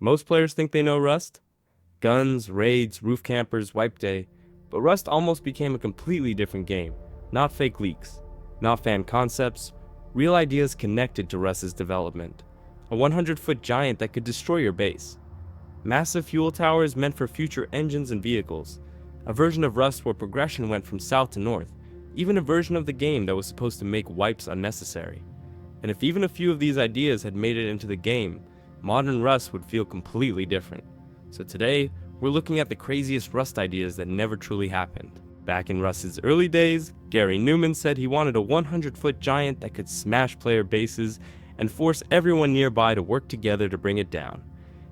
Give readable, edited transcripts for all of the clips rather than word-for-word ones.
Most players think they know Rust. Guns, raids, roof campers, wipe day. But Rust almost became a completely different game. Not fake leaks, not fan concepts, real ideas connected to Rust's development. A 100-foot giant that could destroy your base. Massive fuel towers meant for future engines and vehicles. A version of Rust where progression went from south to north. Even a version of the game that was supposed to make wipes unnecessary. And if even a few of these ideas had made it into the game, modern Rust would feel completely different. So today, we're looking at the craziest Rust ideas that never truly happened. Back in Rust's early days, Gary Newman said he wanted a 100-foot giant that could smash player bases and force everyone nearby to work together to bring it down.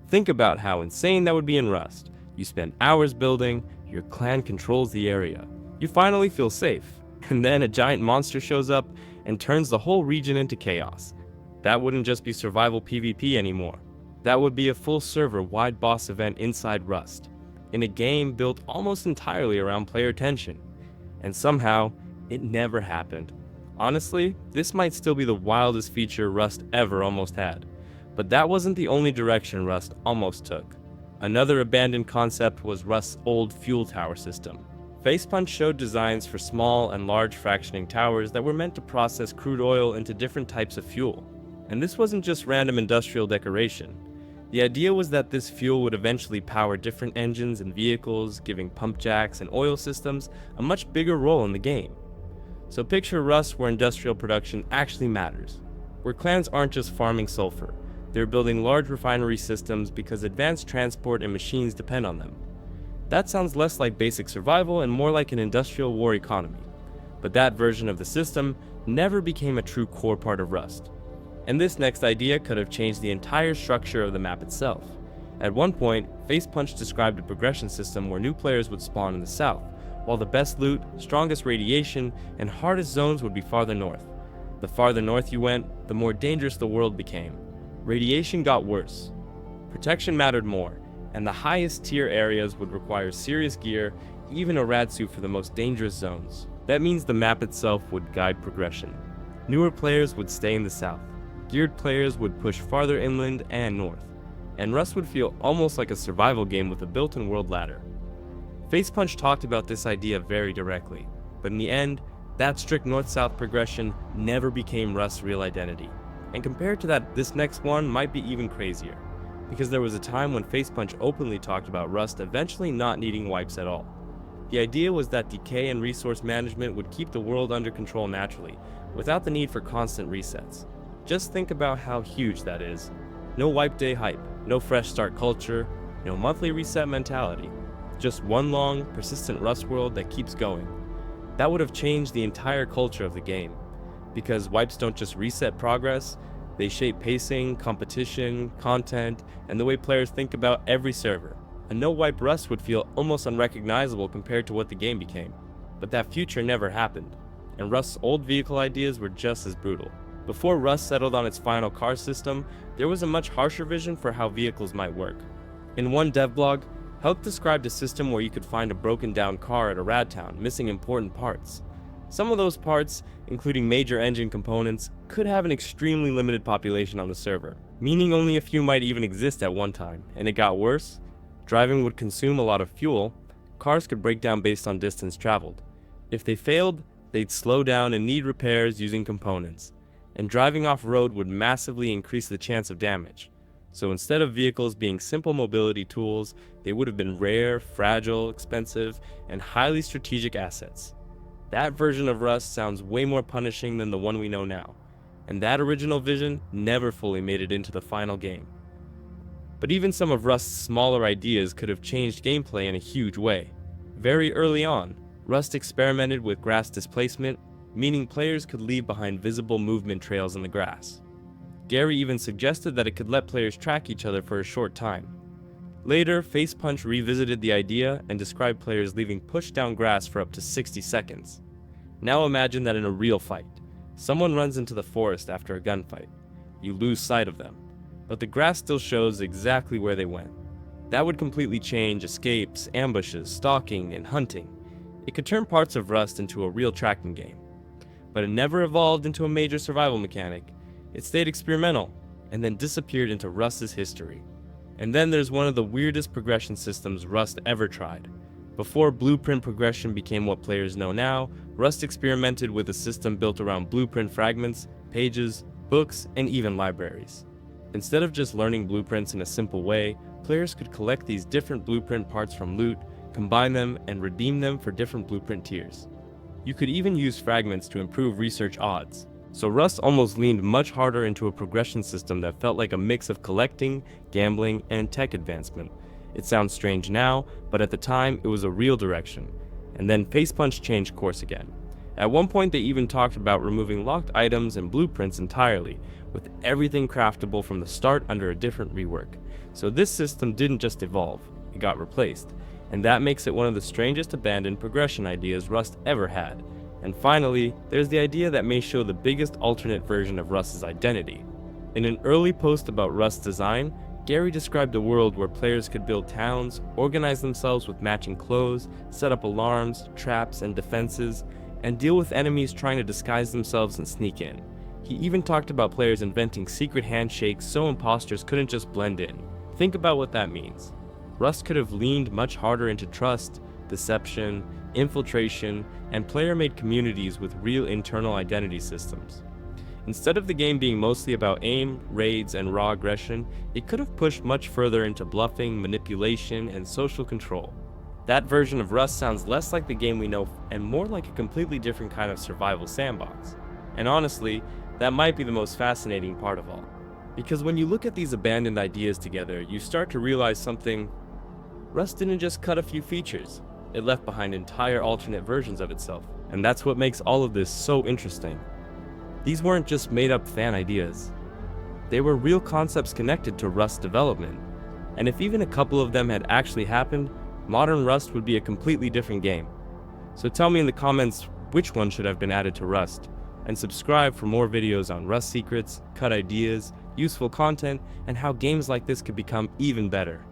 Think about how insane that would be in Rust. You spend hours building, your clan controls the area. You finally feel safe, and then a giant monster shows up and turns the whole region into chaos. That wouldn't just be survival PvP anymore. That would be a full server-wide boss event inside Rust, in a game built almost entirely around player tension. And somehow, it never happened. Honestly, this might still be the wildest feature Rust ever almost had. But that wasn't the only direction Rust almost took. Another abandoned concept was Rust's old fuel tower system. Facepunch showed designs for small and large fractioning towers that were meant to process crude oil into different types of fuel. And this wasn't just random industrial decoration. The idea was that this fuel would eventually power different engines and vehicles, giving pump jacks and oil systems a much bigger role in the game. So picture Rust where industrial production actually matters, where clans aren't just farming sulfur. They're building large refinery systems because advanced transport and machines depend on them. That sounds less like basic survival and more like an industrial war economy. But that version of the system never became a true core part of Rust. And this next idea could have changed the entire structure of the map itself. At one point, Facepunch described a progression system where new players would spawn in the south, while the best loot, strongest radiation, and hardest zones would be farther north. The farther north you went, the more dangerous the world became. Radiation got worse. Protection mattered more, and the highest tier areas would require serious gear, even a rad suit for the most dangerous zones. That means the map itself would guide progression. Newer players would stay in the south. Geared players would push farther inland and north, and Rust would feel almost like a survival game with a built-in world ladder. Facepunch talked about this idea very directly, but in the end, that strict north-south progression never became Rust's real identity. And compared to that, this next one might be even crazier, because there was a time when Facepunch openly talked about Rust eventually not needing wipes at all. The idea was that decay and resource management would keep the world under control naturally, without the need for constant resets. Just think about how huge that is. No wipe day hype, no fresh start culture, no monthly reset mentality. Just one long, persistent Rust world that keeps going. That would have changed the entire culture of the game. Because wipes don't just reset progress, they shape pacing, competition, content, and the way players think about every server. A no-wipe Rust would feel almost unrecognizable compared to what the game became. But that future never happened, and Rust's old vehicle ideas were just as brutal. Before Rust settled on its final car system, there was a much harsher vision for how vehicles might work. In one dev blog, Helk described a system where you could find a broken down car at a rad town missing important parts. Some of those parts, including major engine components, could have an extremely limited population on the server, meaning only a few might even exist at one time. And it got worse. Driving would consume a lot of fuel. Cars could break down based on distance traveled. If they failed, they'd slow down and need repairs using components. And driving off-road would massively increase the chance of damage. So instead of vehicles being simple mobility tools, they would have been rare, fragile, expensive, and highly strategic assets. That version of Rust sounds way more punishing than the one we know now, and that original vision never fully made it into the final game. But even some of Rust's smaller ideas could have changed gameplay in a huge way. Very early on, Rust experimented with grass displacement, meaning players could leave behind visible movement trails in the grass. Gary even suggested that it could let players track each other for a short time. Later, Facepunch revisited the idea and described players leaving push-down grass for up to 60 seconds. Now imagine that in a real fight. Someone runs into the forest after a gunfight. You lose sight of them, but the grass still shows exactly where they went. That would completely change escapes, ambushes, stalking, and hunting. It could turn parts of Rust into a real tracking game. But it never evolved into a major survival mechanic. It stayed experimental, and then disappeared into Rust's history. And then there's one of the weirdest progression systems Rust ever tried. Before blueprint progression became what players know now, Rust experimented with a system built around blueprint fragments, pages, books, and even libraries. Instead of just learning blueprints in a simple way, players could collect these different blueprint parts from loot, combine them, and redeem them for different blueprint tiers. You could even use fragments to improve research odds. So Rust almost leaned much harder into a progression system that felt like a mix of collecting, gambling, and tech advancement. It sounds strange now, but at the time it was a real direction. And then Facepunch changed course again. At one point they even talked about removing locked items and blueprints entirely, with everything craftable from the start under a different rework. So this system didn't just evolve, it got replaced. And that makes it one of the strangest abandoned progression ideas Rust ever had. And finally, there's the idea that may show the biggest alternate version of Rust's identity. In an early post about Rust's design, Gary described a world where players could build towns, organize themselves with matching clothes, set up alarms, traps, and defenses, and deal with enemies trying to disguise themselves and sneak in. He even talked about players inventing secret handshakes so imposters couldn't just blend in. Think about what that means. Rust could have leaned much harder into trust, deception, infiltration, and player-made communities with real internal identity systems. Instead of the game being mostly about aim, raids, and raw aggression, it could have pushed much further into bluffing, manipulation, and social control. That version of Rust sounds less like the game we know and more like a completely different kind of survival sandbox. And honestly, that might be the most fascinating part of all. Because when you look at these abandoned ideas together, you start to realize something. Rust didn't just cut a few features, it left behind entire alternate versions of itself. And that's what makes all of this so interesting. These weren't just made-up fan ideas. They were real concepts connected to Rust development. And if even a couple of them had actually happened, modern Rust would be a completely different game. So tell me in the comments which one should have been added to Rust, and subscribe for more videos on Rust secrets, cut ideas, useful content, and how games like this could become even better.